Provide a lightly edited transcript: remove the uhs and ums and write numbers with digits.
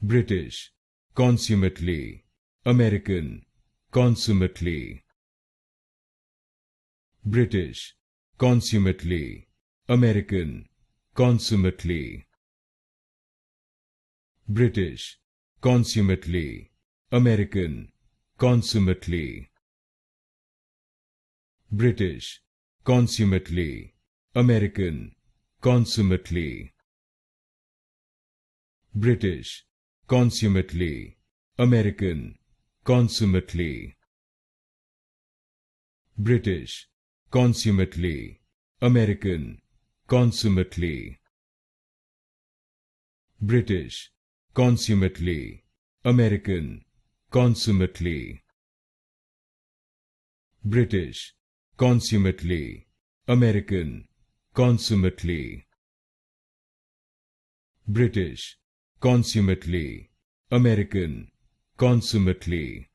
British, consummately, American, consummately. British, consummately, American, consummately. British, consummately, American, consummately. British, consummately, American, consummately. British, consummately, American, consummately. British, consummately, American, consummately. British, consummately, American, consummately. British, consummately, American, consummately. British, consummately, American, consummately.